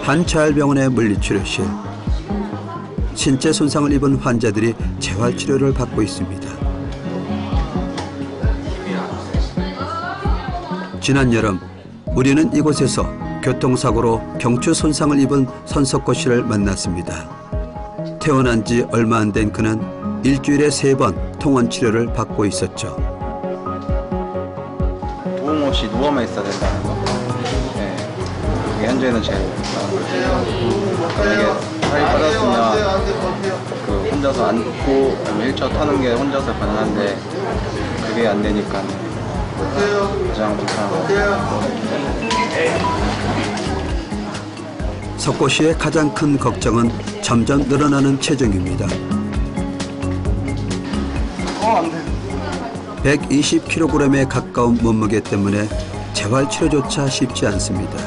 한자활병원의 물리치료실. 신체 손상을 입은 환자들이 재활치료를 받고 있습니다. 지난 여름 우리는 이곳에서 교통사고로 경추 손상을 입은 선석고 씨를 만났습니다. 태어난 지 얼마 안 된 그는 일주일에 3번 통원 치료를 받고 있었죠. 도움 없이 누워만 있어야 된다는 거. 네. 그게 현재는 제일 나은 거죠. 만약에 살이 빠졌으면 그 혼자서 앉고 휠체어 타는 게 혼자서 가능한데 그게 안 되니까 가장 불편하고. 석고 씨의 가장 큰 걱정은 점점 늘어나는 체중입니다. 안 돼. 120kg에 가까운 몸무게 때문에 재활치료조차 쉽지 않습니다.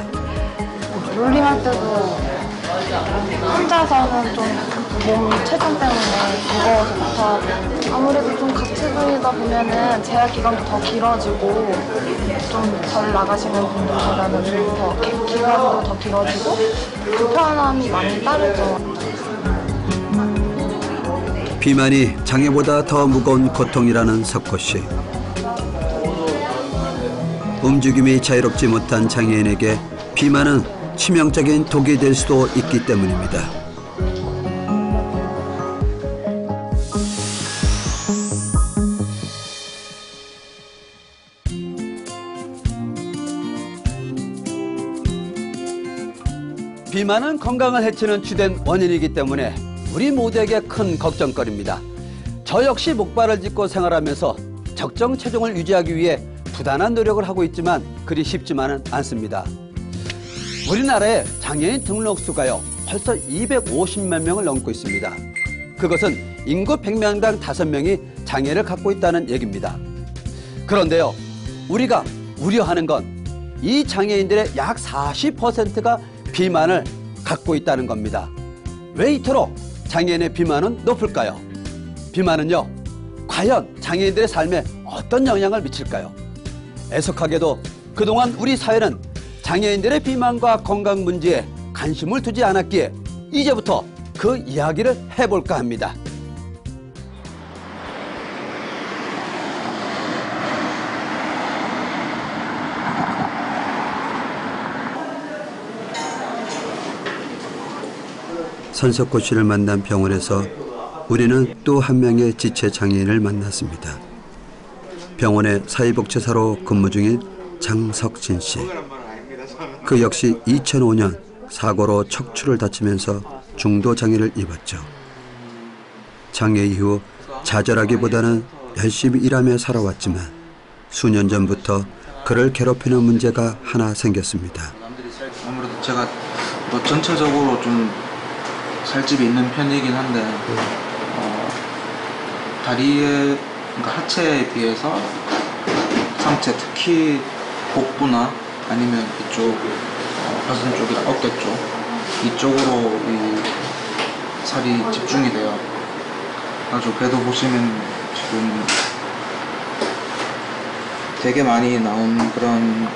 롤링할 때도 혼자서는 좀 몸 체중 때문에 무거워서 못하고, 아무래도 좀 같이 다니다 보면은 재활 기간도 더 길어지고 좀 덜 나가시는 분들보다는 좀 더 기간도 더 길어지고 불편함이 많이 따르죠. 비만이 장애보다 더 무거운 고통이라는 석고 씨. 움직임이 자유롭지 못한 장애인에게 비만은 치명적인 독이 될 수도 있기 때문입니다. 비만은 건강을 해치는 주된 원인이기 때문에 우리 모두에게 큰 걱정거리입니다. 저 역시 목발을 짚고 생활하면서 적정 체중을 유지하기 위해 부단한 노력을 하고 있지만 그리 쉽지만은 않습니다. 우리나라의 장애인 등록수가요, 벌써 250만 명을 넘고 있습니다. 그것은 인구 100명당 5명이 장애를 갖고 있다는 얘기입니다. 그런데요, 우리가 우려하는 건 이 장애인들의 약 40%가 비만을 갖고 있다는 겁니다. 왜 이토록 장애인의 비만은 높을까요? 비만은요, 과연 장애인들의 삶에 어떤 영향을 미칠까요? 애석하게도 그동안 우리 사회는 장애인들의 비만과 건강 문제에 관심을 두지 않았기에 이제부터 그 이야기를 해볼까 합니다. 선석고 씨를 만난 병원에서 우리는 또 한 명의 지체 장애인을 만났습니다. 병원의 사회복지사로 근무 중인 장석진 씨. 그 역시 2005년 사고로 척추를 다치면서 중도 장애를 입었죠. 장애 이후 좌절하기보다는 열심히 일하며 살아왔지만 수년 전부터 그를 괴롭히는 문제가 하나 생겼습니다. 아무래도 제가 뭐 전체적으로 좀 살집이 있는 편이긴 한데 다리에, 그러니까 하체에 비해서 상체, 특히 복부나 아니면 이쪽 가슴 쪽이나 어깨 쪽 이쪽으로 이 살이 집중이 돼요. 아주 배도 보시면 지금 되게 많이 나온 그런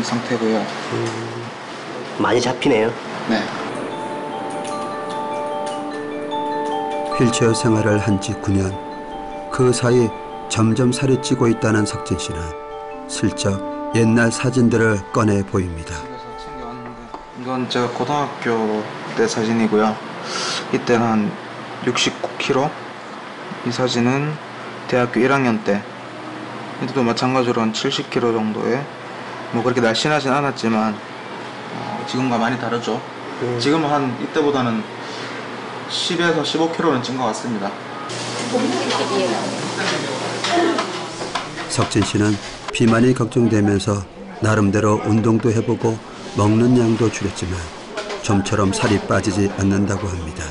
상태고요. 많이 잡히네요. 네. 휠체어 생활을 한 지 9년. 그 사이 점점 살이 찌고 있다는 석진 씨는 슬쩍 옛날 사진들을 꺼내 보입니다. 이건 제가 고등학교 때 사진이고요. 이때는 한 69kg. 이 사진은 대학교 1학년 때. 이때도 마찬가지로 한 70kg 정도에, 뭐 그렇게 날씬하진 않았지만 지금과 많이 다르죠. 지금은 한 이때보다는 10에서 15kg는 찐 것 같습니다. 석진 씨는 비만이 걱정되면서 나름대로 운동도 해보고 먹는 양도 줄였지만 좀처럼 살이 빠지지 않는다고 합니다.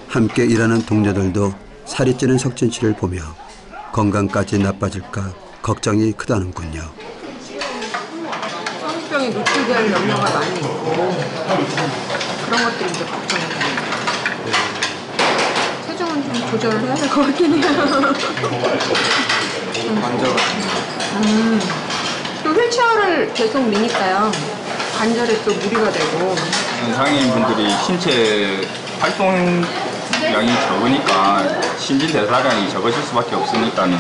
함께 일하는 동료들도 살이 찌는 석진 씨를 보며 건강까지 나빠질까 걱정이 크다는군요. 성병에 노출될 염려가 많이 있고 그런 것들이 이제 걱정입니다. 체중은 좀 조절을 해야 될 것 같긴 해요. 관절 같은 거. 휠체어를 계속 미니까요. 관절에 또 무리가 되고. 장애인분들이 신체 활동량이 적으니까 신진대사량이 적으실 수밖에 없으니까는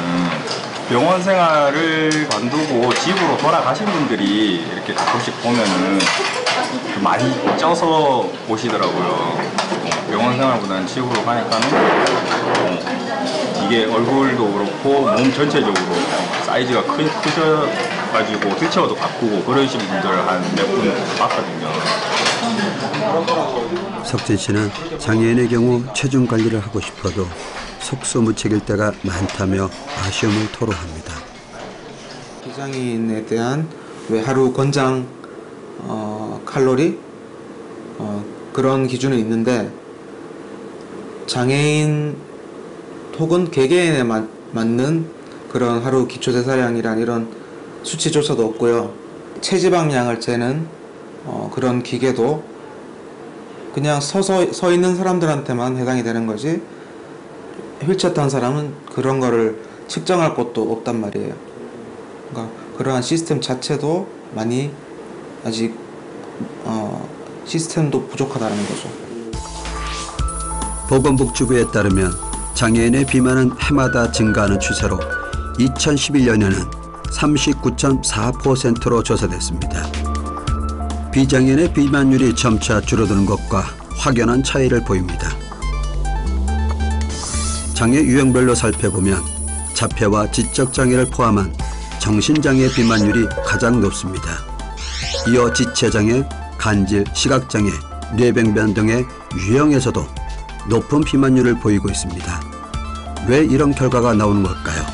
병원 생활을 관두고 집으로 돌아가신 분들이 이렇게 가끔씩 보면은 좀 많이 쪄서 오시더라고요. 병원 생활보다는 집으로 가니까는 이게 얼굴도 그렇고 몸 전체적으로 사이즈가 크셔가지고 휠체어도 바꾸고 그러신 분들 한 몇 분 봤거든요. 석진 씨는 장애인의 경우 체중 관리를 하고 싶어도 속수무책일 때가 많다며 아쉬움을 토로합니다. 비장애인에 대한 왜 하루 권장 칼로리 그런 기준이 있는데 장애인 혹은 개개인에 맞는 그런 하루 기초대사량이란 이런 수치조차도 없고요. 체지방량을 재는 그런 기계도 그냥 서 있는 사람들한테만 해당이 되는 거지 휠체어 탄 사람은 그런 거를 측정할 곳도 없단 말이에요. 그러니까 그러한 시스템 자체도 많이 아직 시스템도 부족하다는 거죠. 보건복지부에 따르면 장애인의 비만은 해마다 증가하는 추세로 2011년에는 39.4%로 조사됐습니다. 비장애인의 비만율이 점차 줄어드는 것과 확연한 차이를 보입니다. 장애 유형별로 살펴보면 자폐와 지적장애를 포함한 정신장애 비만율이 가장 높습니다. 이어 지체장애, 간질, 시각장애, 뇌병변 등의 유형에서도 높은 비만율을 보이고 있습니다. 왜 이런 결과가 나오는 걸까요?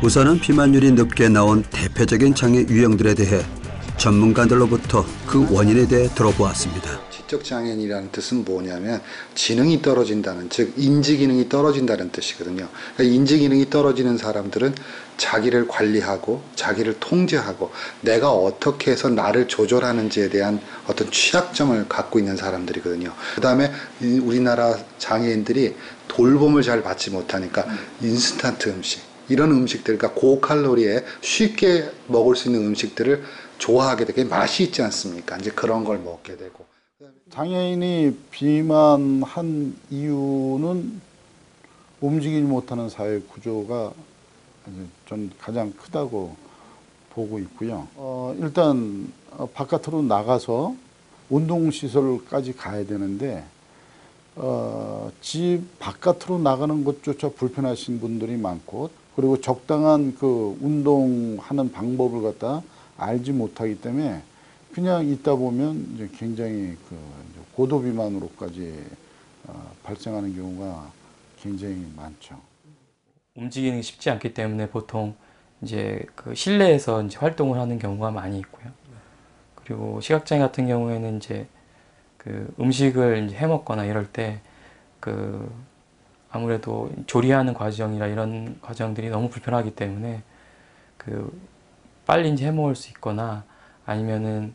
우선은 비만율이 높게 나온 대표적인 장애 유형들에 대해 전문가들로부터 그 원인에 대해 들어보았습니다. 지적장애인이라는 뜻은 뭐냐면 지능이 떨어진다는, 즉 인지기능이 떨어진다는 뜻이거든요. 그러니까 인지기능이 떨어지는 사람들은 자기를 관리하고 자기를 통제하고 내가 어떻게 해서 나를 조절하는지에 대한 어떤 취약점을 갖고 있는 사람들이거든요. 그 다음에 우리나라 장애인들이 돌봄을 잘 받지 못하니까 인스턴트 음식, 이런 음식들, 그러니까 고칼로리에 쉽게 먹을 수 있는 음식들을 좋아하게 되게 맛이 있지 않습니까? 이제 그런 걸 먹게 되고. 장애인이 비만한 이유는 움직이지 못하는 사회 구조가 전 가장 크다고 보고 있고요. 일단 바깥으로 나가서 운동시설까지 가야 되는데 집 바깥으로 나가는 것조차 불편하신 분들이 많고, 그리고 적당한 그 운동하는 방법을 갖다 알지 못하기 때문에 그냥 있다 보면 이제 굉장히 그 고도 비만으로까지 발생하는 경우가 굉장히 많죠. 움직이는 게 쉽지 않기 때문에 보통 이제 그 실내에서 이제 활동을 하는 경우가 많이 있고요. 그리고 시각장애 같은 경우에는 이제 그 음식을 이제 해 먹거나 이럴 때 그 아무래도 조리하는 과정이라 이런 과정들이 너무 불편하기 때문에 그 빨리 이제 해 먹을 수 있거나 아니면은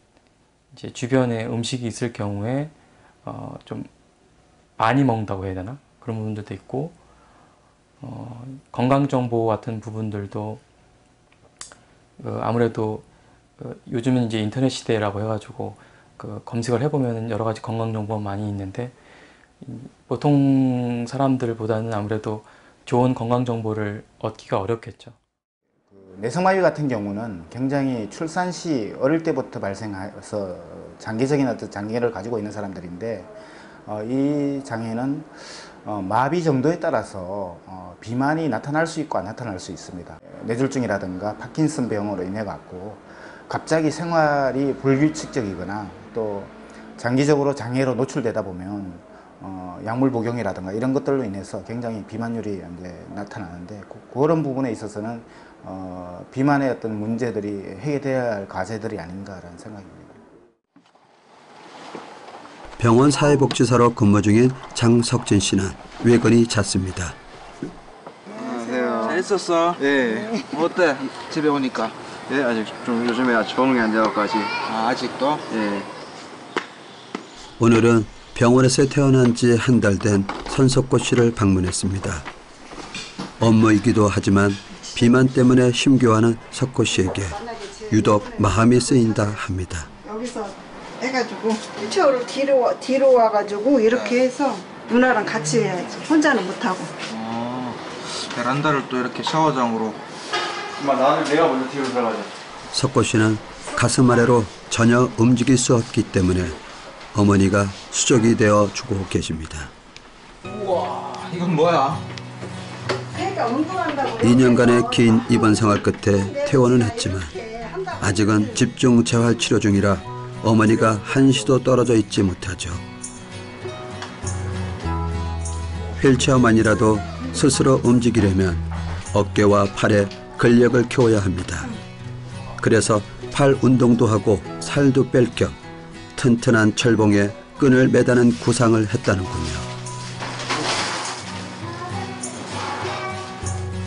이제 주변에 음식이 있을 경우에 좀 많이 먹는다고 해야 되나? 그런 부분들도 있고, 건강정보 같은 부분들도 아무래도 요즘은 이제 인터넷 시대라고 해가지고 그 검색을 해보면 여러 가지 건강정보가 많이 있는데 보통 사람들보다는 아무래도 좋은 건강정보를 얻기가 어렵겠죠. 내성마비 같은 경우는 굉장히 출산 시 어릴 때부터 발생해서 장기적인 어떤 장애를 가지고 있는 사람들인데 이 장애는 마비 정도에 따라서 비만이 나타날 수 있고 안 나타날 수 있습니다. 뇌졸중이라든가 파킨슨병으로 인해 갖고 갑자기 생활이 불규칙적이거나 또 장기적으로 장애로 노출되다 보면 약물 복용이라든가 이런 것들로 인해서 굉장히 비만율이 이제 나타나는데 그런 부분에 있어서는 비만의 어떤 문제들이 해결돼야 할 과제들이 아닌가라는 생각입니다. 병원 사회복지사로 근무 중인 장석진 씨는 외근이 잦습니다. 안녕하세요. 잘 있었어? 네. 어때? 집에 오니까? 예, 아직 좀 요즘에 적응이 안 되어까지. 아직도? 예. 오늘은 병원에서 태어난 지 한 달 된 손석구 씨를 방문했습니다. 업무이기도 하지만 비만 때문에 힘겨워하는 석호 씨에게 유독 마음이 쓰인다 합니다. 여기서 해가지고 휠체어를 뒤로 와가지고 이렇게 해서 누나랑 같이 해야지. 혼자는 못하고. 베란다를 또 이렇게 샤워장으로. 엄마 나는 내가 먼저 뒤로 들어가자. 석호 씨는 가슴 아래로 전혀 움직일 수 없기 때문에 어머니가 수족이 되어 주고 계십니다. 우와, 이건 뭐야? 그러니까 운동한다고. 2년간의 긴 입원 생활 끝에 퇴원은 했지만 아직은 집중 재활 치료 중이라 어머니가 한시도 떨어져 있지 못하죠. 휠체어만이라도 스스로 움직이려면 어깨와 팔에 근력을 키워야 합니다. 그래서 팔 운동도 하고 살도 뺄 겸 튼튼한 철봉에 끈을 매다는 구상을 했다는군요.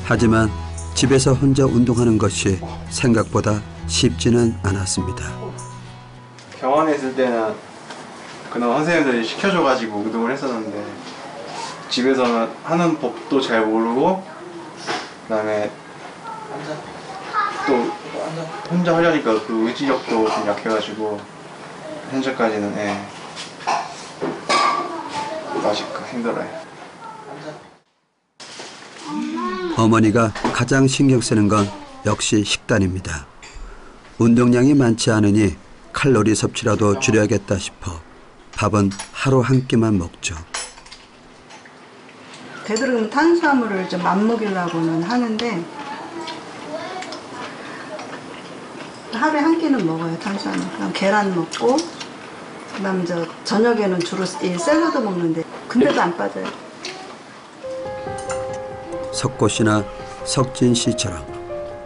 하지만 집에서 혼자 운동하는 것이 생각보다 쉽지는 않았습니다. 병원에 있을 때는 그나마 선생님들이 시켜줘가지고 운동을 했었는데 집에서는 하는 법도 잘 모르고 그다음에 또 혼자 하려니까 그 의지력도 좀 약해가지고 현재까지는 아직 힘들어요. 어머니가 가장 신경 쓰는 건 역시 식단입니다. 운동량이 많지 않으니 칼로리 섭취라도 줄여야겠다 싶어 밥은 하루 한 끼만 먹죠. 되도록이면 탄수화물을 좀 안 먹이려고는 하는데 하루에 한 끼는 먹어요. 탄수화물. 그럼 계란 먹고 그다음 저녁에는 주로 이 샐러드 먹는데 근데도 안 빠져요. 석고 씨나 석진 씨처럼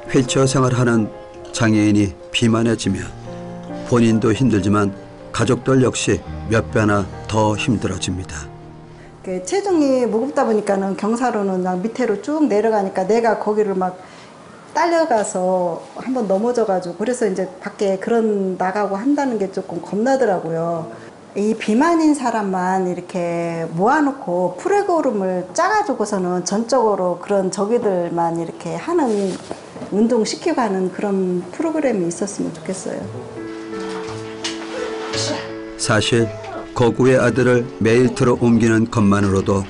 휠체어 생활하는 장애인이 비만해지면 본인도 힘들지만 가족들 역시 몇 배나 더 힘들어집니다. 체중이 무겁다 보니까는 경사로는 밑으로 쭉 내려가니까 내가 거기를 막 딸려가서 한번 넘어져가지고 그래서 이제 밖에 그런 나가고 한다는 게 조금 겁나더라고요. 이 비만인 사람만 이렇게 모아놓고 프로그램을 짜가지고서는 전적으로 그런 저기들만 이렇게 하는 운동 시키고 하는 그런 프로그램이 있었으면 좋겠어요. 사실 거구의 아들을 매일 들어 옮기는 것만으로도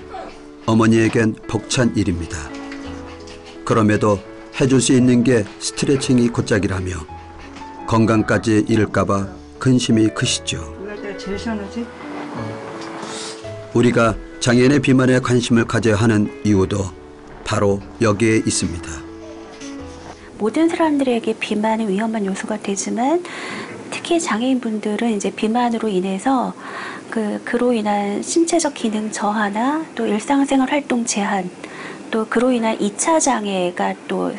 어머니에겐 벅찬 일입니다. 그럼에도 해줄 수 있는 게 스트레칭이 곧짝이라며 건강까지 잃을까봐 근심이 크시죠. 이럴 때가 제일 시원하지? 우리가 장애인의 비만에 관심을 가져야 하는 이유도 바로 여기에 있습니다. 모든 사람들에게 비만은 위험한 요소가 되지만 특히 장애인분들은 이제 비만으로 인해서 그로 인한 신체적 기능 저하나 또 일상생활 활동 제한 또 그로 인한 2차 장애가 또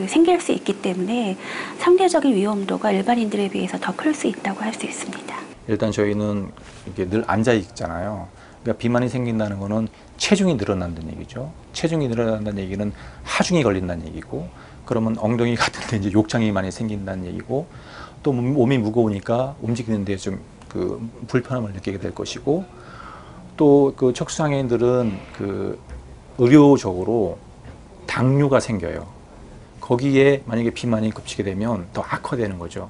생길 수 있기 때문에 상대적인 위험도가 일반인들에 비해서 더 클 수 있다고 할 수 있습니다. 일단 저희는 이게 늘 앉아 있잖아요. 그러니까 비만이 생긴다는 거는 체중이 늘어난다는 얘기죠. 체중이 늘어난다는 얘기는 하중이 걸린다는 얘기고, 그러면 엉덩이 같은 데 이제 욕창이 많이 생긴다는 얘기고, 또 몸이 무거우니까 움직이는 데 좀 불편함을 느끼게 될 것이고, 또 그 척수장애인들은 의료적으로 당뇨가 생겨요. 거기에 만약에 비만이 겹치게 되면 더 악화되는 거죠.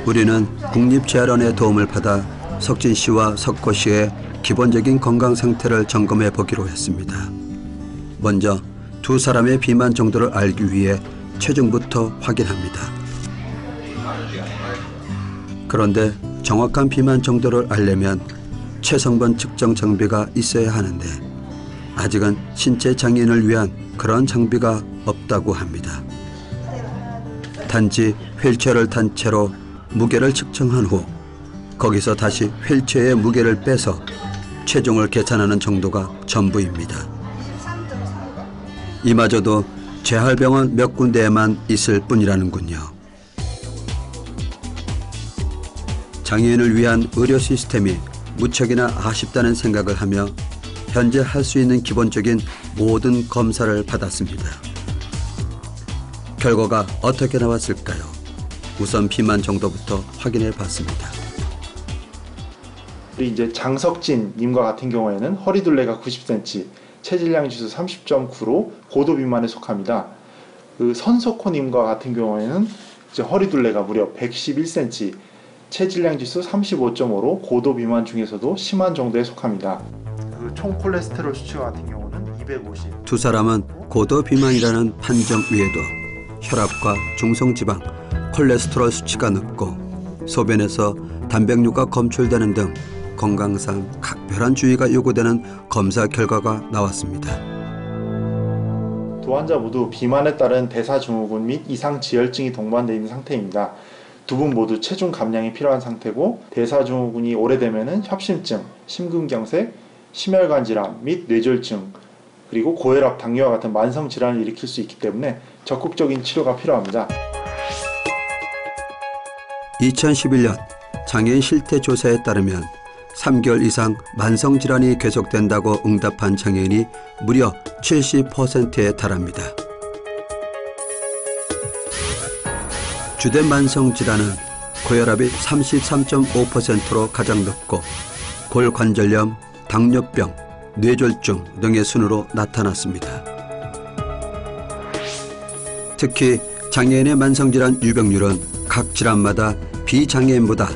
우리는 국립재활원의 도움을 받아 석진 씨와 석호 씨의 기본적인 건강 상태를 점검해 보기로 했습니다. 먼저 두 사람의 비만 정도를 알기 위해 체중부터 확인합니다. 그런데 정확한 비만 정도를 알려면 체성분 측정 장비가 있어야 하는데 아직은 신체 장애인을 위한 그런 장비가 없다고 합니다. 단지 휠체어를 탄 채로 무게를 측정한 후 거기서 다시 휠체어의 무게를 빼서 체중을 계산하는 정도가 전부입니다. 이마저도 재활병원 몇 군데에만 있을 뿐이라는군요. 장애인을 위한 의료 시스템이 무척이나 아쉽다는 생각을 하며 현재 할 수 있는 기본적인 모든 검사를 받았습니다. 결과가 어떻게 나왔을까요? 우선 비만 정도부터 확인해 봤습니다. 우리 이제 장석진 님과 같은 경우에는 허리둘레가 90cm, 체질량 지수 30.9로 고도 비만에 속합니다. 그 선석호 님과 같은 경우에는 이제 허리둘레가 무려 111cm, 체질량 지수 35.5로 고도 비만 중에서도 심한 정도에 속합니다. 그 총 콜레스테롤 수치와 같은 경우는 250. 두 사람은 고도 비만이라는 판정 외에도 혈압과 중성지방, 콜레스테롤 수치가 높고 소변에서 단백뇨가 검출되는 등 건강상 각별한 주의가 요구되는 검사 결과가 나왔습니다. 두 환자 모두 비만에 따른 대사증후군 및 이상 지혈증이 동반되어 있는 상태입니다. 두 분 모두 체중 감량이 필요한 상태고 대사증후군이 오래되면은 협심증, 심근경색, 심혈관 질환 및 뇌졸중, 그리고 고혈압, 당뇨와 같은 만성 질환을 일으킬 수 있기 때문에 적극적인 치료가 필요합니다. 2011년 장애인 실태 조사에 따르면 3개월 이상 만성 질환이 계속된다고 응답한 장애인이 무려 70%에 달합니다. 주된 만성 질환은 고혈압이 33.5%로 가장 높고 골관절염, 당뇨병, 뇌졸중 등의 순으로 나타났습니다. 특히 장애인의 만성질환 유병률은 각 질환마다 비장애인보다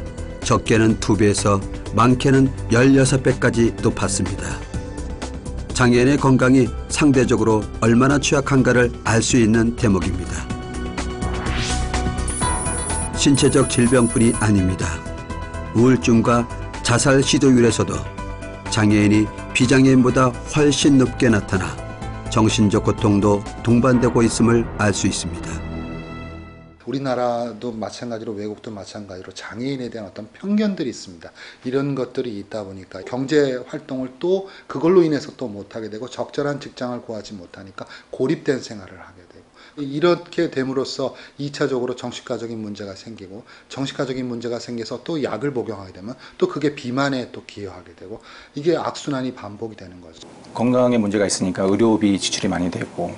적게는 2배에서 많게는 16배까지 높았습니다. 장애인의 건강이 상대적으로 얼마나 취약한가를 알 수 있는 대목입니다. 신체적 질병뿐이 아닙니다. 우울증과 자살 시도율에서도 장애인이 비장애인보다 훨씬 높게 나타나 정신적 고통도 동반되고 있음을 알 수 있습니다. 우리나라도 마찬가지로 외국도 마찬가지로 장애인에 대한 어떤 편견들이 있습니다. 이런 것들이 있다 보니까 경제 활동을 또 그걸로 인해서 또 못하게 되고 적절한 직장을 구하지 못하니까 고립된 생활을 하게 되고 이렇게 됨으로써 2차적으로 정신과적인 문제가 생기고 정신과적인 문제가 생겨서 또 약을 복용하게 되면 또 그게 비만에 또 기여하게 되고 이게 악순환이 반복이 되는 거죠. 건강에 문제가 있으니까 의료비 지출이 많이 되고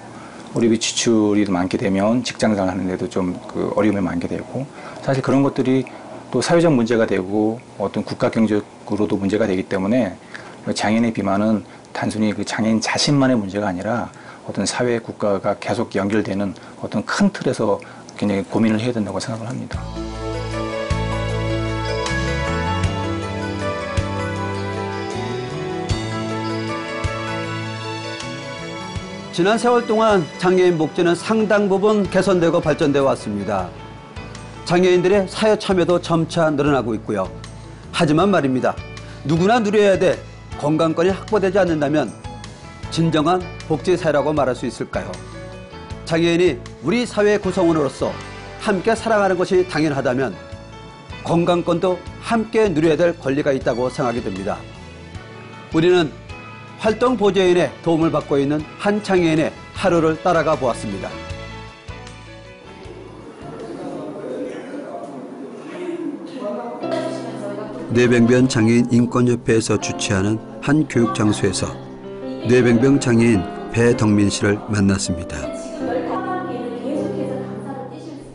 의료비 지출이 많게 되면 직장생활 하는데도 좀 그 어려움이 많게 되고 사실 그런 것들이 또 사회적 문제가 되고 어떤 국가 경제적으로도 문제가 되기 때문에 장애인의 비만은 단순히 그 장애인 자신만의 문제가 아니라 어떤 사회 국가가 계속 연결되는 어떤 큰 틀에서 굉장히 고민을 해야 된다고 생각을 합니다. 지난 세월 동안 장애인 복지는 상당 부분 개선되고 발전되어 왔습니다. 장애인들의 사회 참여도 점차 늘어나고 있고요. 하지만 말입니다. 누구나 누려야 될 건강권이 확보되지 않는다면 진정한 복지사회라고 말할 수 있을까요? 장애인이 우리 사회 구성원으로서 함께 살아가는 것이 당연하다면 건강권도 함께 누려야 될 권리가 있다고 생각이 듭니다. 우리는 활동 보조인의 도움을 받고 있는 한 장애인의 하루를 따라가 보았습니다. 뇌병변 장애인 인권협회에서 주최하는 한 교육장소에서 뇌병변 장애인 배덕민 씨를 만났습니다.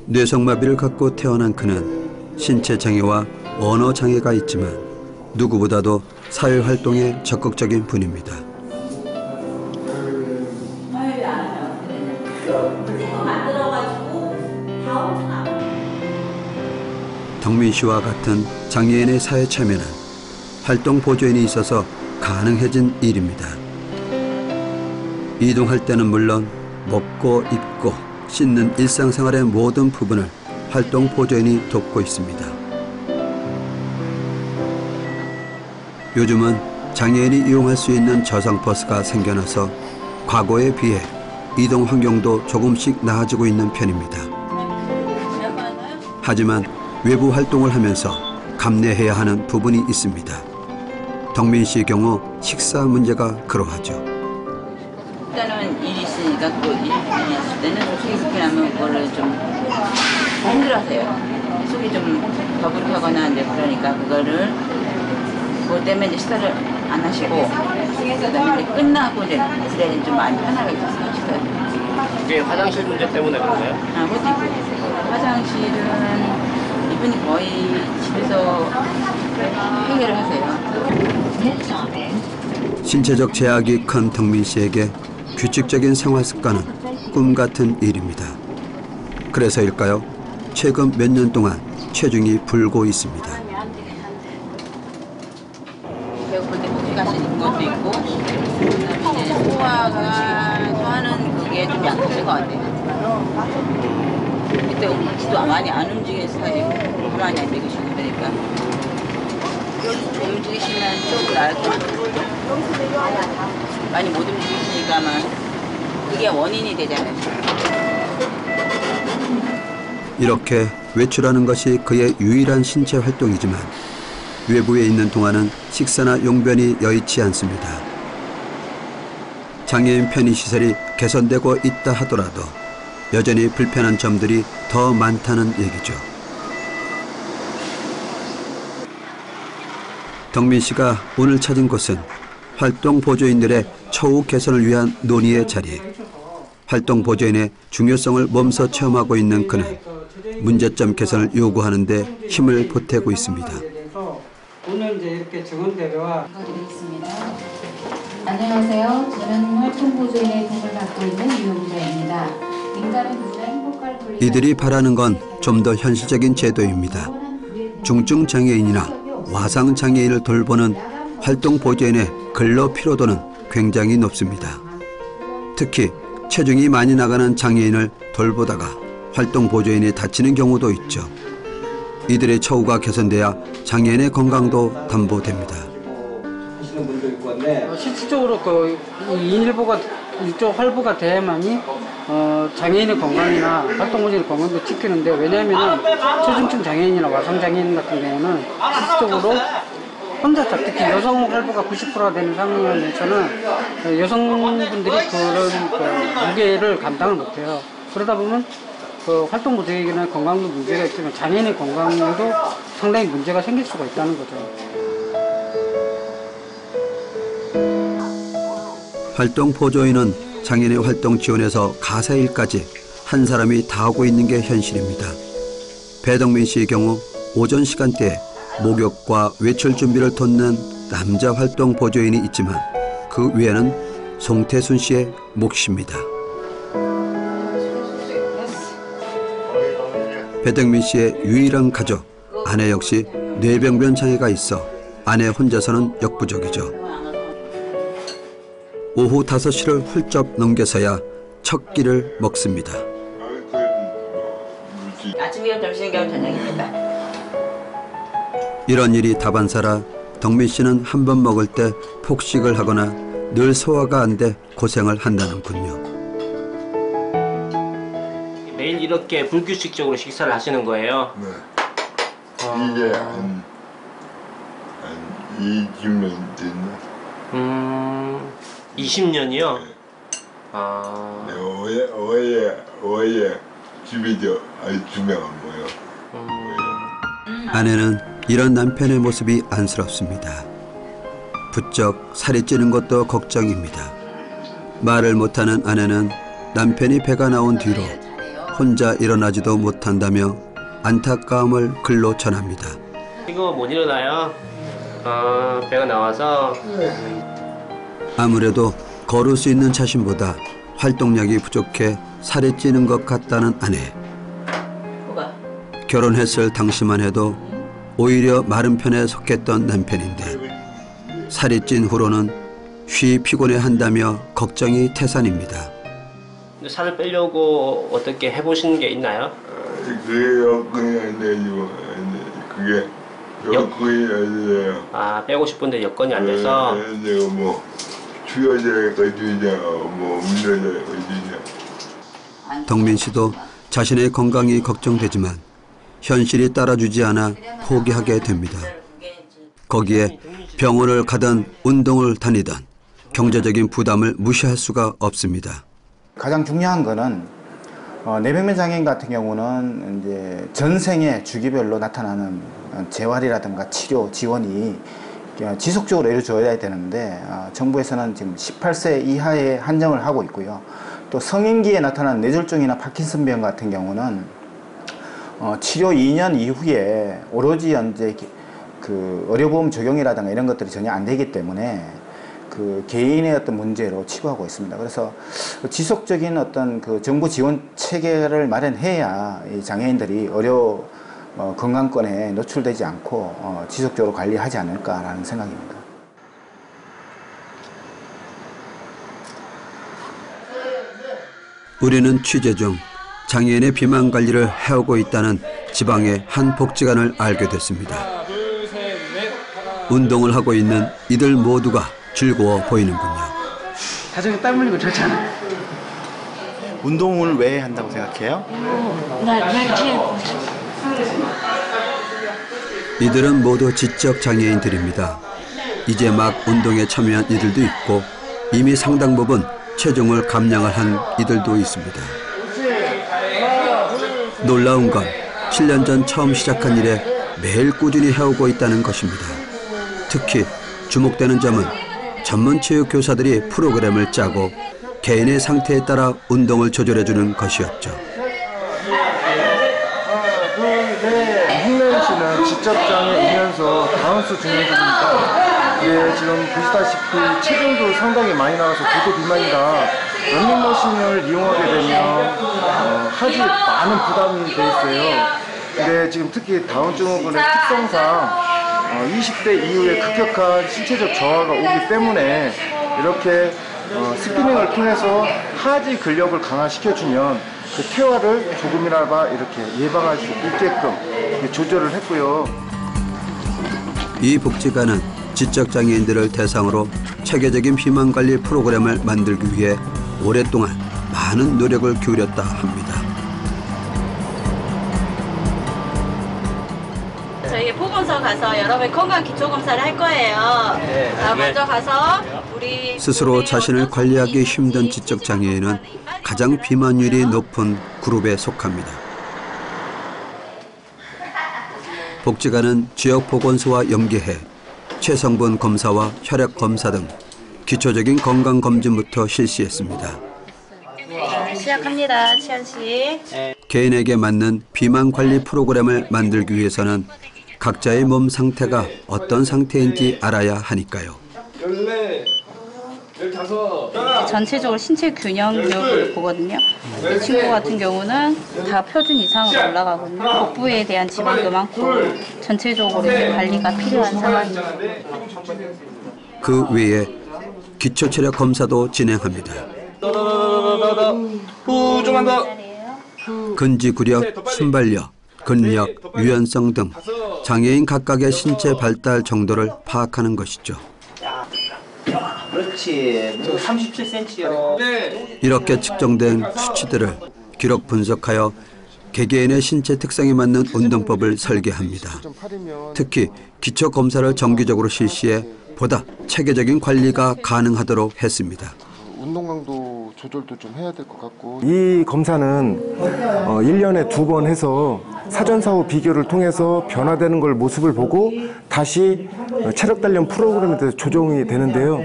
뇌성마비를 갖고 태어난 그는 신체 장애와 언어 장애가 있지만 누구보다도 사회활동에 적극적인 분입니다. 덕민 씨와 같은 장애인의 사회 참여는 활동 보조인이 있어서 가능해진 일입니다. 이동할 때는 물론 먹고 입고 씻는 일상생활의 모든 부분을 활동 보조인이 돕고 있습니다. 요즘은 장애인이 이용할 수 있는 저상버스가 생겨나서 과거에 비해 이동 환경도 조금씩 나아지고 있는 편입니다. 하지만 외부 활동을 하면서 감내해야 하는 부분이 있습니다. 덕민 씨의 경우 식사 문제가 그러하죠. 일단은 일이 있으니까 그 일이 있을 때는 속이 불편하면 그거를 좀 힘들어하세요. 속이 좀 더부룩하거나 이제 그러니까 그거를 그것 때문에 이제 식사를 안 하시고 그다음에 끝나고 이제 그래야 좀 많이 편하게 식사를. 이게 화장실 문제 때문에 그런가요? 아, 그것도 있고. 화장실은 이분이 거의 집에서 해결을 하세요. 신체적 제약이 큰 덕민 씨에게 규칙적인 생활 습관은 꿈 같은 일입니다. 그래서일까요? 최근 몇 년 동안 체중이 불고 있습니다. 배고플 때 커피가시 있는 것도 있고, 이제 소화가 소화하는 그게 좀 약해질 것 같아요. 그때 움직이도 많이 안 움직이는 스타일이고 가만히 안 움직이시고 그러니까 움직이시면 조금 나을 것 같아요. 많이 못 움직이시니까만 그게 원인이 되잖아요. 이렇게 외출하는 것이 그의 유일한 신체 활동이지만 외부에 있는 동안은 식사나 용변이 여의치 않습니다. 장애인 편의시설이 개선되고 있다 하더라도 여전히 불편한 점들이 더 많다는 얘기죠. 덕민 씨가 오늘 찾은 곳은 활동 보조인들의 처우 개선을 위한 논의의 자리. 활동 보조인의 중요성을 몸소 체험하고 있는 그는 문제점 개선을 요구하는 데 힘을 보태고 있습니다. 오늘 이제 이렇게 증언대로와 드리겠습니다. 안녕하세요. 저는 활동보조인의 도움을 받고 있는 유용자입니다. 민간의 누구나 행복할 권리가 이들이 바라는 건 좀 더 현실적인 제도입니다. 중증 장애인이나 와상 장애인을 돌보는 활동 보조인의 근로 피로도는 굉장히 높습니다. 특히 체중이 많이 나가는 장애인을 돌보다가 활동 보조인이 다치는 경우도 있죠. 이들의 처우가 개선돼야 장애인의 건강도 담보됩니다. 하시는 분도 있고, 실질적으로 그 인일보가 일조 활보가 돼야만이 장애인의 건강이나 활동 보조인의 건강도 지키는데, 왜냐하면 체중증 장애인이나 와상 장애인 같은 경우는 실질적으로 혼자서 특히 여성 활보가 90%가 되는 상황에서는 여성분들이 그런 그 무게를 감당을 못해요. 그러다 보면 그 활동 보조인이나 건강도 문제가 있지만 장애인의 건강도 상당히 문제가 생길 수가 있다는 거죠. 활동 보조인은 장애인의 활동 지원에서 가사일까지 한 사람이 다 하고 있는 게 현실입니다. 배덕민 씨의 경우 오전 시간대에 목욕과 외출 준비를 돕는 남자 활동 보조인이 있지만 그 위에는 송태순 씨의 몫입니다. 배덕민 씨의 유일한 가족, 아내 역시 뇌병변 장애가 있어 아내 혼자서는 역부족이죠. 오후 5시를 훌쩍 넘겨서야 첫 끼를 먹습니다. 아침이랑 점심이랑 저녁입니다. 이런 일이 다반사라 덕민 씨는 한 번 먹을 때 폭식을 하거나 늘 소화가 안 돼 고생을 한다는군요. 매일 이렇게 불규칙적으로 식사를 하시는 거예요? 네. 이게 한 20년 됐나? 20년이요? 네, 어제 집에 아주 두명 모여. 아내는 이런 남편의 모습이 안쓰럽습니다. 부쩍 살이 찌는 것도 걱정입니다. 말을 못하는 아내는 남편이 배가 나온 뒤로 혼자 일어나지도 못한다며 안타까움을 글로 전합니다. 이거 못 일어나요? 배가 나와서? 아무래도 걸을 수 있는 자신보다 활동량이 부족해 살이 찌는 것 같다는 아내. 결혼했을 당시만 해도 오히려 마른 편에 속했던 남편인데 살이 찐 후로는 쉬 피곤해한다며 걱정이 태산입니다. 살을 빼려고 어떻게 해보시는 게 있나요? 그게 여건이 안 되죠. 그게 여건이 안 돼요. 빼고 싶은데 여건이 안 돼서? 내가 뭐 추여져가지고 뭐 운전해가지고. 덕민 씨도 자신의 건강이 걱정되지만 현실이 따라주지 않아 포기하게 됩니다. 거기에 병원을 가든 운동을 다니든 경제적인 부담을 무시할 수가 없습니다. 가장 중요한 거는 뇌병변 장애인 같은 경우는 이제 전생에 주기별로 나타나는 재활이라든가 치료 지원이 지속적으로 이루어져야 되는데 정부에서는 지금 18세 이하에 한정을 하고 있고요. 또 성인기에 나타나는 뇌졸중이나 파킨슨병 같은 경우는 치료 2년 이후에 오로지 이제 그 의료보험 적용이라든가 이런 것들이 전혀 안 되기 때문에 그 개인의 어떤 문제로 치부하고 있습니다. 그래서 지속적인 어떤 그 정부 지원 체계를 마련해야 이 장애인들이 의료 건강권에 노출되지 않고 지속적으로 관리하지 않을까라는 생각입니다. 우리는 취재 중 장애인의 비만 관리를 해오고 있다는 지방의 한 복지관을 알게 됐습니다. 운동을 하고 있는 이들 모두가 즐거워 보이는군요. 가정에 땀 흘리고 좋잖아. 운동을 왜 한다고 생각해요? 이들은 모두 지적 장애인들입니다. 이제 막 운동에 참여한 이들도 있고 이미 상당 부분 체중을 감량을 한 이들도 있습니다. 놀라운 건 7년 전 처음 시작한 일에 매일 꾸준히 해오고 있다는 것입니다. 특히 주목되는 점은 전문 체육 교사들이 프로그램을 짜고 개인의 상태에 따라 운동을 조절해주는 것이었죠. 홍래은 씨는 지적장애이면서 다운스 증후군이니까 지금 보시다시피 체중도 상당히 많이 나와서 고도 비만이라 런닝머신을 이용하게 되면 하지 많은 부담이 돼 있어요. 근데 지금 특히 다운증후군의 특성상 20대 이후에 급격한 신체적 저하가 오기 때문에 이렇게 스피닝을 통해서 하지 근력을 강화시켜주면 그 퇴화를 조금이나마 이렇게 예방할 수 있게끔 조절을 했고요. 이 복지관은 지적장애인들을 대상으로 체계적인 비만 관리 프로그램을 만들기 위해 오랫동안 많은 노력을 기울였다 합니다. 저희 보건소 가서 여러분 건강 기초 검사를 할 거예요. 먼저 가서 우리 스스로 자신을 관리하기 힘든 지적장애인은 가장 비만율이 높은 그룹에 속합니다. 복지관은 지역 보건소와 연계해 체성분 검사와 혈액 검사 등 기초적인 건강 검진부터 실시했습니다. 시작합니다, 치안 씨. 개인에게 맞는 비만 관리 프로그램을 만들기 위해서는 각자의 몸 상태가 어떤 상태인지 알아야 하니까요. 14, 15. 전체적으로 신체 균형 교육을 보거든요. 이 친구 같은 경우는 다 표준 이상으로 올라가거든요. 복부에 대한 지방도 많고 전체적으로 관리가 필요한 상황입니다. 그 외에 기초체력 검사도 진행합니다. 좀만 더. 근지구력, 순발력, 근력, 유연성 등 장애인 각각의 신체 발달 정도를 파악하는 것이죠. 그렇지. 37cm요. 이렇게 측정된 수치들을 기록 분석하여 개개인의 신체 특성에 맞는 운동법을 설계합니다. 특히 기초 검사를 정기적으로 실시해 보다 체계적인 관리가 가능하도록 했습니다. 운동 강도 조절도 좀 해야 될 것 같고. 이 검사는 1년에 2번 해서 사전사후 비교를 통해서 변화되는 걸 모습을 보고 다시 체력 단련 프로그램에 대해서 조정이 되는데요.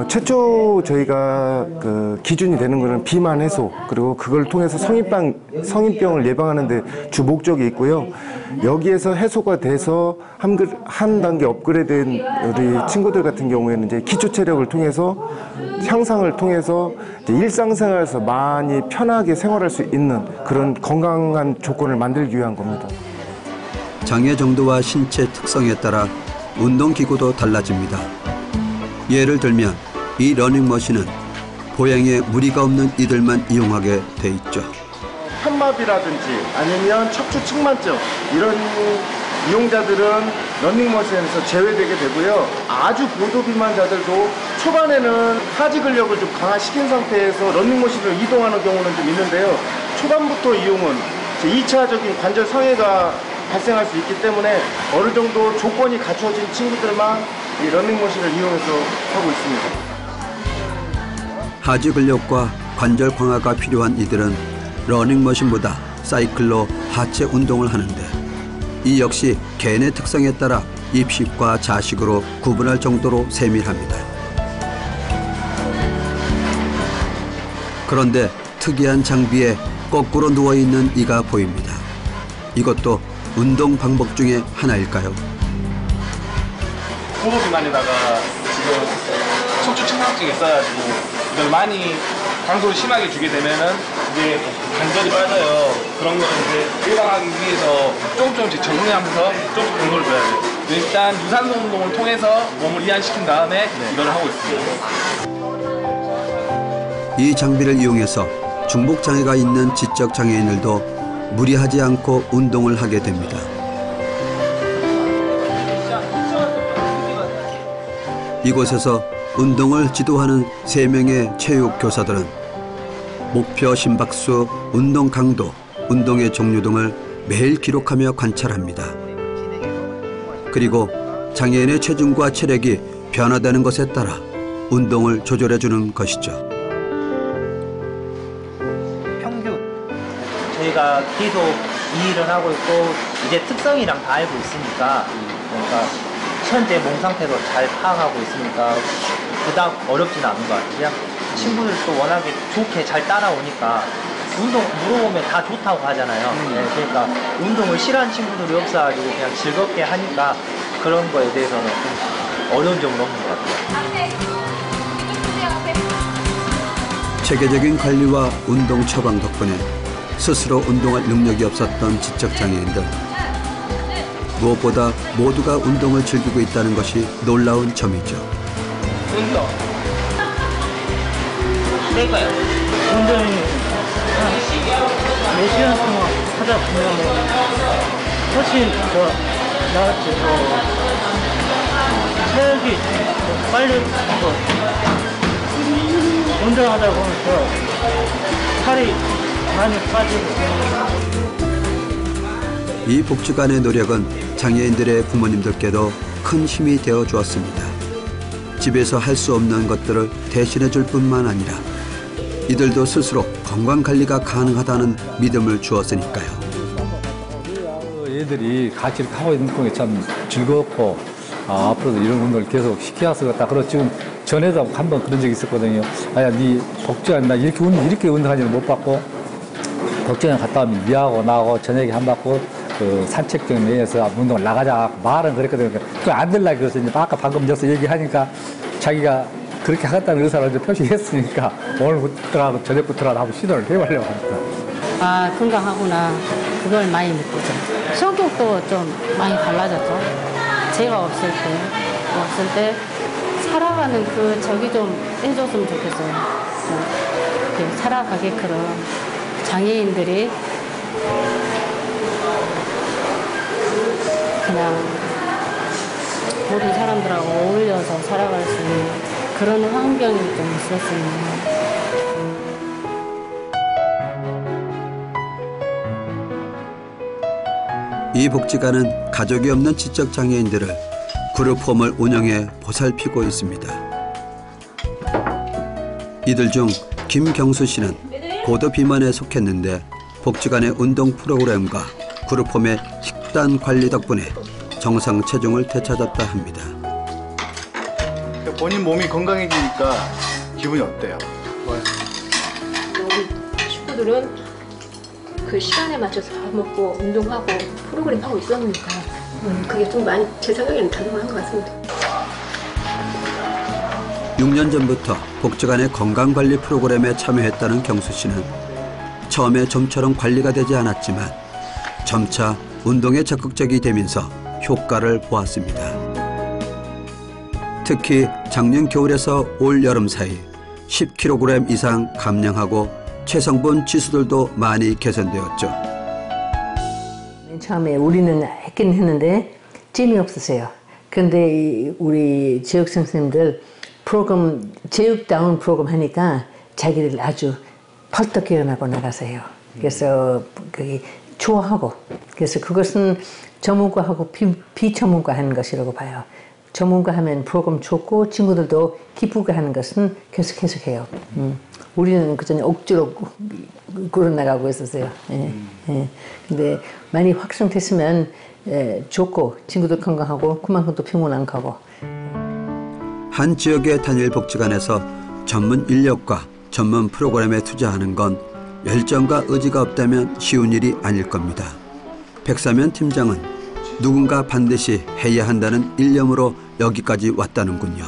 최초 저희가 그 기준이 되는 것은 비만 해소, 그리고 그걸 통해서 성인병을 예방하는 데 주 목적이 있고요. 여기에서 해소가 돼서 한 단계 업그레이드된 우리 친구들 같은 경우에는 이제 기초 체력을 통해서 향상을 통해서 이제 일상생활에서 많이 편하게 생활할 수 있는 그런 건강한 조건을 만들기 위한 겁니다. 장애 정도와 신체 특성에 따라 운동기구도 달라집니다. 예를 들면 이 러닝머신은 보행에 무리가 없는 이들만 이용하게 돼 있죠. 편마비라든지 아니면 척추 측만증 이런 이용자들은 러닝머신에서 제외되게 되고요. 아주 고도 비만자들도 초반에는 하지 근력을 좀 강화시킨 상태에서 러닝머신을 이동하는 경우는 좀 있는데요. 초반부터 이용은 2차적인 관절 상해가 발생할 수 있기 때문에 어느 정도 조건이 갖춰진 친구들만 이 러닝머신을 이용해서 하고 있습니다. 하지 근력과 관절 강화가 필요한 이들은 러닝머신보다 사이클로 하체 운동을 하는데 이 역시 개인의 특성에 따라 입식과 자식으로 구분할 정도로 세밀합니다. 그런데 특이한 장비에 거꾸로 누워있는 이가 보입니다. 이것도 운동 방법 중에 하나일까요? 고도 비만에다가 지금 척추 측량증이 있어가지고 이걸 많이 강도를 심하게 주게 되면은 이게 관절이 빠져요. 그런 거는 이제 예방하기 위해서 조금씩 적응하면서 조금씩 강도를 줘야 돼요. 일단 유산소 운동을 통해서 몸을 이완시킨 다음에 이걸 하고 있습니다. 이 장비를 이용해서 중복 장애가 있는 지적 장애인들도 무리하지 않고 운동을 하게 됩니다. 이곳에서 운동을 지도하는 3명의 체육 교사들은 목표 심박수, 운동 강도, 운동의 종류 등을 매일 기록하며 관찰합니다. 그리고 장애인의 체중과 체력이 변화되는 것에 따라 운동을 조절해주는 것이죠. 평균 저희가 계속 이 일을 하고 있고 이제 특성이랑 다 알고 있으니까 그러니까 현재 몸 상태도 잘 파악하고 있으니까 그닥 어렵진 않은 것 같아요. 그냥 친구들도 워낙에 좋게 잘 따라오니까 운동 물어보면 다 좋다고 하잖아요. 네, 그러니까 운동을 싫어하는 친구들이 없어가지고 그냥 즐겁게 하니까 그런 거에 대해서는 좀 어려운 점은 없는 것 같아요. 체계적인 관리와 운동 처방 덕분에 스스로 운동할 능력이 없었던 지적장애인들. 무엇보다 모두가 운동을 즐기고 있다는 것이 놀라운 점이죠. 운동. 그러니까요. 운동이 몇 시간 동안 하다 보면 훨씬 더 나아지고 체력이 빨리 운동하다 보면 살이 많이 빠지고. 이 복지관의 노력은 장애인들의 부모님들께도 큰 힘이 되어 주었습니다. 집에서 할 수 없는 것들을 대신해 줄 뿐만 아니라 이들도 스스로 건강관리가 가능하다는 믿음을 주었으니까요. 애들이 같이 이렇게 하고 있는 게 참 즐겁고 앞으로도 이런 운동을 계속 시켜서 그렇다. 그리고 지금 전에도 한번 그런 적이 있었거든요. 아야, 네 복지관 나 이렇게 운동하지는 못 받고 복지관 갔다 오면 니하고 나하고 저녁에 한 받고 그 산책 좀 내에서 운동을 나가자 말은 그랬거든요. 그거 안 들라 그래서 이제 아까 방금 여기서 얘기하니까 자기가 그렇게 하겠다는 의사를 이제 표시했으니까 오늘부터라도 저녁부터라도 한번 시도를 해보려고 합니다. 아, 건강하구나. 그걸 많이 느끼죠. 성격도 좀 많이 달라졌죠. 제가 없을 때 살아가는 그 저기 좀 해줬으면 좋겠어요. 좀 살아가게끔 장애인들이 그냥 모든 사람들하고 어울려서 살아갈 수 있는 그런 환경이 좀 있었으면. 이 복지관은 가족이 없는 지적장애인들을 그룹홈을 운영해 보살피고 있습니다. 이들 중 김경수 씨는 고도 비만에 속했는데 복지관의 운동 프로그램과 그룹홈의 식단 관리 덕분에 정상 체중을 되찾았다 합니다. 본인 몸이 건강해지니까 기분이 어때요? 우리 식구들은 그 시간에 맞춰서 밥 먹고 운동하고 프로그램 하고 있었으니까 그게 좀 많이 제 생각에는 작용한 것 같습니다. 6년 전부터 복지관의 건강관리 프로그램에 참여했다는 경수 씨는 처음에 좀처럼 관리가 되지 않았지만 점차 운동에 적극적이 되면서 효과를 보았습니다. 특히 작년 겨울에서 올 여름 사이 10kg 이상 감량하고 체성분 지수들도 많이 개선되었죠. 맨 처음에 우리는 했긴 했는데 찜이 없으세요. 그런데 우리 체육 선생님들 프로그램, 체육다운 프로그램 하니까 자기들 아주 펄떡 깨어나고 나가세요. 그래서 그게 좋아하고, 그래서 그것은 전문가하고 비전문가 하는 것이라고 봐요. 전문가 하면 프로그램 좋고 친구들도 기쁘게 하는 것은 계속 해요. 우리는 그전에 억지로 끌어나가고 있었어요. 근데 많이 확성됐으면 좋고 친구들 건강하고 그만큼 또 평온한 거고. 한 지역의 단일 복지관에서 전문 인력과 전문 프로그램에 투자하는 건 열정과 의지가 없다면 쉬운 일이 아닐 겁니다. 백사면 팀장은 누군가 반드시 해야 한다는 일념으로 여기까지 왔다는군요.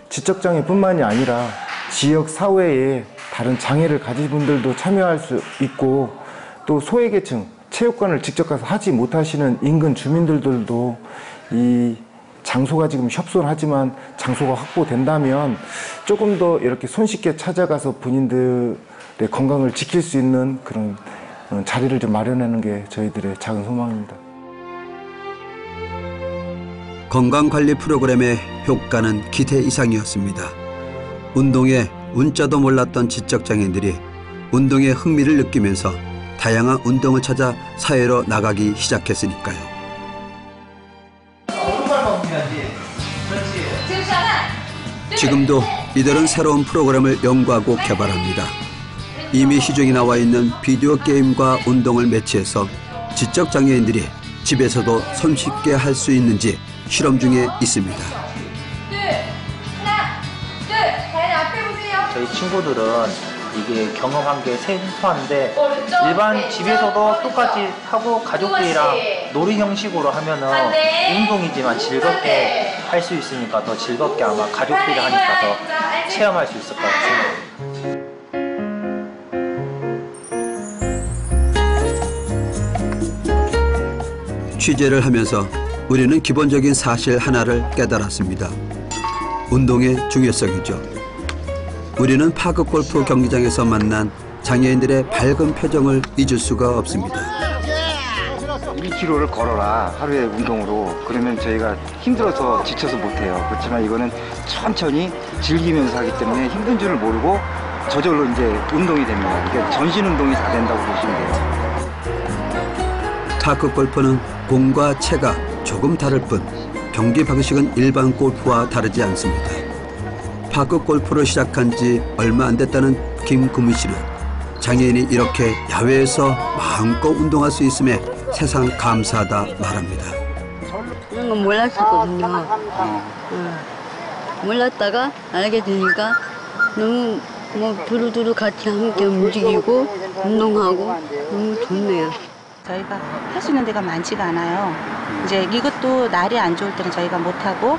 지적장애뿐만이 아니라 지역 사회에 다른 장애를 가진 분들도 참여할 수 있고 또 소외계층, 체육관을 직접 가서 하지 못하시는 인근 주민들도 이 장소가 지금 협소하지만 장소가 확보된다면 조금 더 이렇게 손쉽게 찾아가서 본인들의 건강을 지킬 수 있는 그런 자리를 좀 마련하는 게 저희들의 작은 소망입니다. 건강관리 프로그램의 효과는 기대 이상이었습니다. 운동에 운자도 몰랐던 지적장애인들이 운동에 흥미를 느끼면서 다양한 운동을 찾아 사회로 나가기 시작했으니까요. 지금도 이들은 새로운 프로그램을 연구하고 개발합니다. 이미 시중에 나와 있는 비디오 게임과 운동을 매치해서 지적장애인들이 집에서도 손쉽게 할 수 있는지 실험 중에 있습니다. 저희 친구들은 이게 경험한 게 생소한데 일반 집에서도 똑같이 하고 가족들이랑 놀이 형식으로 하면은 운동이지만 즐겁게 할 수 있으니까 더 즐겁게 아마 가족들이 하니까 더 체험할 수 있을 것 같습니다. 취재를 하면서 우리는 기본적인 사실 하나를 깨달았습니다. 운동의 중요성이죠. 우리는 파크 골프 경기장에서 만난 장애인들의 밝은 표정을 잊을 수가 없습니다. 1km를 걸어라, 하루에 운동으로. 그러면 저희가 힘들어서 지쳐서 못해요. 그렇지만 이거는 천천히 즐기면서 하기 때문에 힘든 줄을 모르고 저절로 이제 운동이 됩니다. 그러니까 전신 운동이 다 된다고 보시면 돼요. 파크 골프는 공과 채가 조금 다를 뿐 경기 방식은 일반 골프와 다르지 않습니다. 파크 골프를 시작한 지 얼마 안 됐다는 김금희 씨는 장애인이 이렇게 야외에서 마음껏 운동할 수 있음에 세상 감사하다 말합니다. 그런 건 몰랐었거든요. 몰랐다가 알게 되니까 너무 두루두루 같이 함께 움직이고 운동하고 너무 좋네요. 저희가 할 수 있는 데가 많지가 않아요. 이제 이것도 날이 안 좋을 때는 저희가 못하고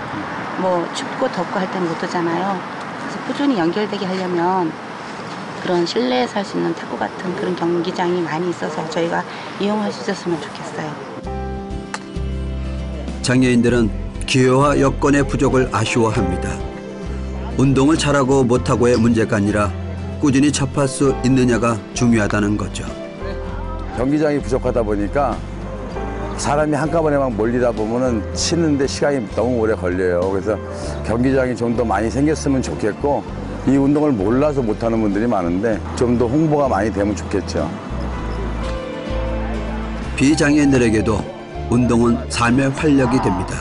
뭐 춥고 덥고 할 때는 못하잖아요. 그래서 꾸준히 연결되게 하려면 그런 실내에서 할 수 있는 탁구 같은 그런 경기장이 많이 있어서 저희가 이용할 수 있었으면 좋겠어요. 장애인들은 기회와 여건의 부족을 아쉬워합니다. 운동을 잘하고 못하고의 문제가 아니라 꾸준히 접할 수 있느냐가 중요하다는 거죠. 경기장이 부족하다 보니까 사람이 한꺼번에 막 몰리다 보면은 치는데 시간이 너무 오래 걸려요. 그래서 경기장이 좀 더 많이 생겼으면 좋겠고 이 운동을 몰라서 못하는 분들이 많은데 좀 더 홍보가 많이 되면 좋겠죠. 비장애인들에게도 운동은 삶의 활력이 됩니다.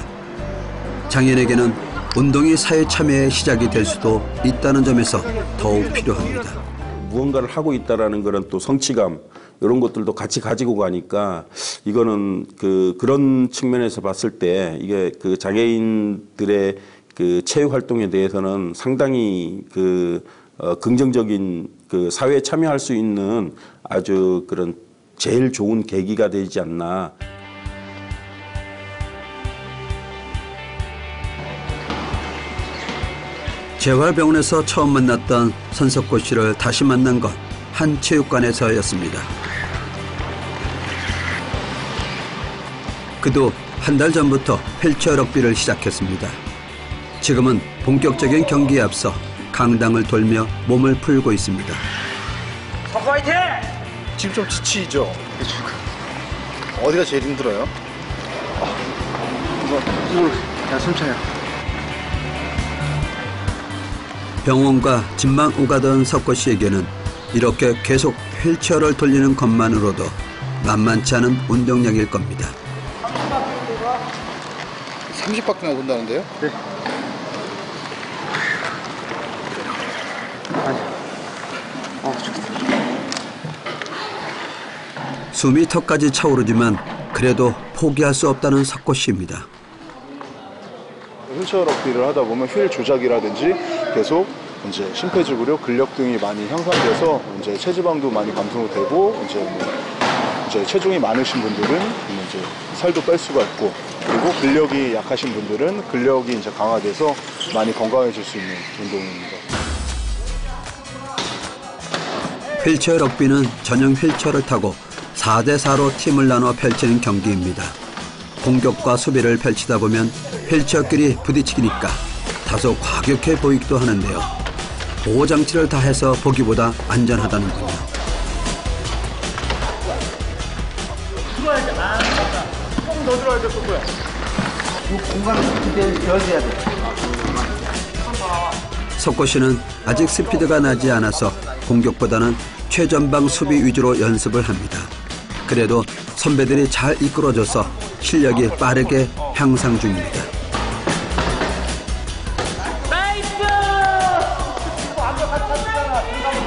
장애인에게는 운동이 사회 참여의 시작이 될 수도 있다는 점에서 더욱 필요합니다. 무언가를 하고 있다라는 그런 또 성취감 이런 것들도 같이 가지고 가니까 이거는 그런 측면에서 봤을 때 이게 그 장애인들의 그 체육 활동에 대해서는 상당히 긍정적인 사회에 참여할 수 있는 아주 그런 제일 좋은 계기가 되지 않나. 재활병원에서 처음 만났던 선석호 씨를 다시 만난 건 한 체육관에서였습니다. 그도 한 달 전부터 휠체어 럭비를 시작했습니다. 지금은 본격적인 경기에 앞서 강당을 돌며 몸을 풀고 있습니다. 선수 화이팅! 지금 좀 지치죠? 어디가 제일 힘들어요? 이거 그냥 숨차요. 병원과 집만 오가던 석호 씨에게는 이렇게 계속 휠체어를 돌리는 것만으로도 만만치 않은 운동량일 겁니다. 30바퀴나 돈다는데요? 네. 숨이 턱까지 차오르지만 그래도 포기할 수 없다는 석호 씨입니다. 휠체어 럭비를 하다 보면 휠 조작이라든지 계속 이제 심폐지구력, 근력 등이 많이 향상돼서 이제 체지방도 많이 감소되고 이제 이제 체중이 많으신 분들은 이제 살도 뺄 수가 있고, 그리고 근력이 약하신 분들은 근력이 이제 강화돼서 많이 건강해질 수 있는 운동입니다. 휠체어 럭비는 전용 휠체어를 타고 4대4로 팀을 나눠 펼치는 경기입니다. 공격과 수비를 펼치다 보면 휠체어끼리 부딪히기니까 다소 과격해 보이기도 하는데요. 보호장치를 다 해서 보기보다 안전하다는군요. 들어와야 돼. 조금 더 들어와야 될 거야. 이 공간을 그때 열어야 돼. 석고 씨는 아직 스피드가 나지 않아서 공격보다는 최전방 수비 위주로 연습을 합니다. 그래도 선배들이 잘 이끌어줘서 실력이 빠르게 향상 중입니다.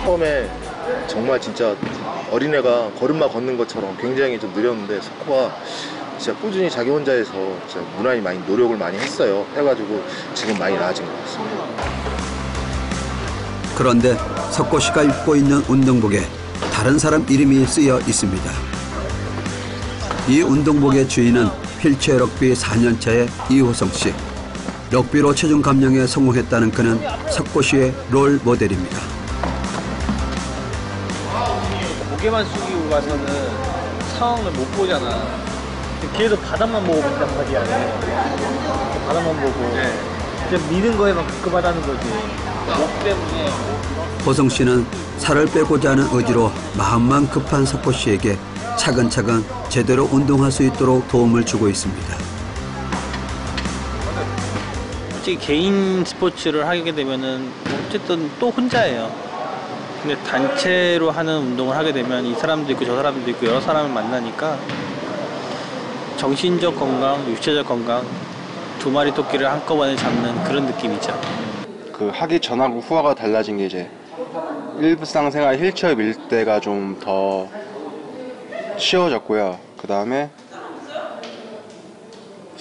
처음에 정말 진짜 어린애가 걸음마 걷는 것처럼 굉장히 좀 느렸는데 석호가 진짜 꾸준히 자기 혼자 해서 진짜 무난히 많이 노력을 많이 했어요. 해가지고 지금 많이 나아진 것 같습니다. 그런데 석고 씨가 입고 있는 운동복에 다른 사람 이름이 쓰여 있습니다. 이 운동복의 주인은 휠체어 럭비 4년차의 이호성 씨. 럭비로 체중 감량에 성공했다는 그는 석고 씨의 롤 모델입니다. 고개만 숙이고 가서는 상황을 못 보잖아. 걔도 바닥만 보고 본단 말이야. 바닥만 보고. 그냥 미는 거에만 급급하다는 거지. 목 때문에. 호성 씨는 살을 빼고자 하는 의지로 마음만 급한 석호 씨에게 차근차근 제대로 운동할 수 있도록 도움을 주고 있습니다. 솔직히 개인 스포츠를 하게 되면은 어쨌든 또 혼자예요. 근데 단체로 하는 운동을 하게 되면 이 사람도 있고 저 사람도 있고 여러 사람을 만나니까 정신적 건강, 육체적 건강 두 마리 토끼를 한꺼번에 잡는 그런 느낌이죠. 그 하기 전하고 후하가 달라진 게 이제 일상생활 휠체어 밀 때가 좀 더 쉬워졌고요. 그 다음에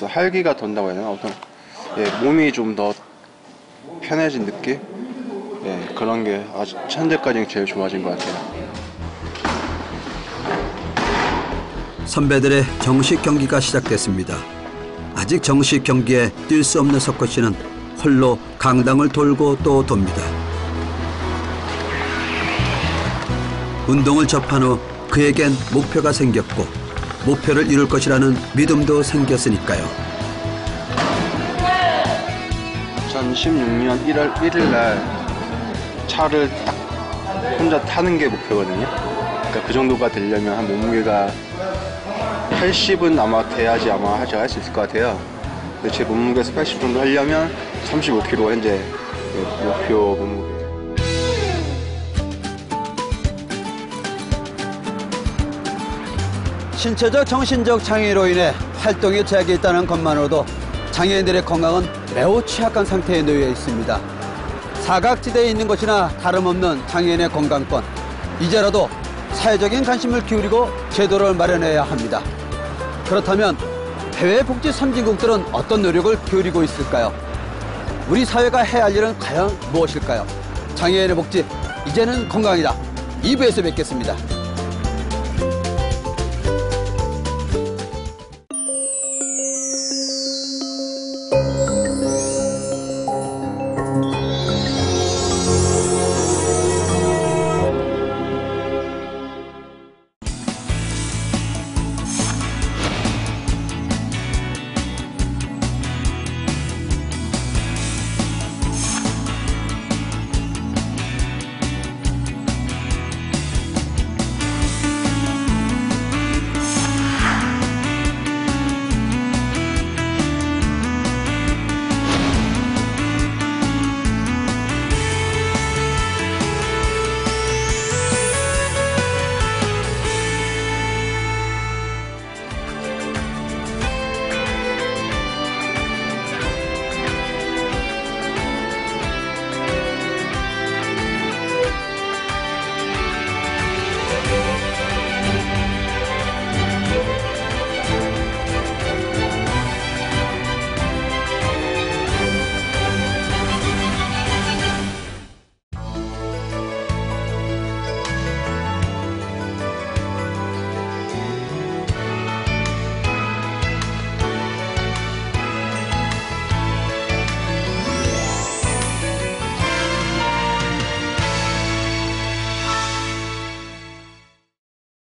활기가 돈다고 해야 되나? 어떤 몸이 좀 더 편해진 느낌? 그런 게 아주 현재까지는 제일 좋아진 것 같아요. 선배들의 정식 경기가 시작됐습니다. 아직 정식 경기에 뛸 수 없는 석호 씨는 홀로 강당을 돌고 또 돕니다. 운동을 접한 후 그에겐 목표가 생겼고 목표를 이룰 것이라는 믿음도 생겼으니까요. 2016년 1월 1일 날 차를 딱 혼자 타는 게 목표거든요. 그러니까 그 정도가 되려면 한 몸무게가 80은 아마 돼야지 아마 제가 할 수 있을 것 같아요. 근데 제 몸무게에서 80 정도 하려면 35kg 현재 목표 몸무게. 신체적, 정신적 장애로 인해 활동에 제약이 있다는 것만으로도 장애인들의 건강은 매우 취약한 상태에 놓여 있습니다. 사각지대에 있는 것이나 다름없는 장애인의 건강권. 이제라도 사회적인 관심을 기울이고 제도를 마련해야 합니다. 그렇다면 해외 복지 선진국들은 어떤 노력을 기울이고 있을까요? 우리 사회가 해야 할 일은 과연 무엇일까요? 장애인의 복지, 이제는 건강이다. 2부에서 뵙겠습니다.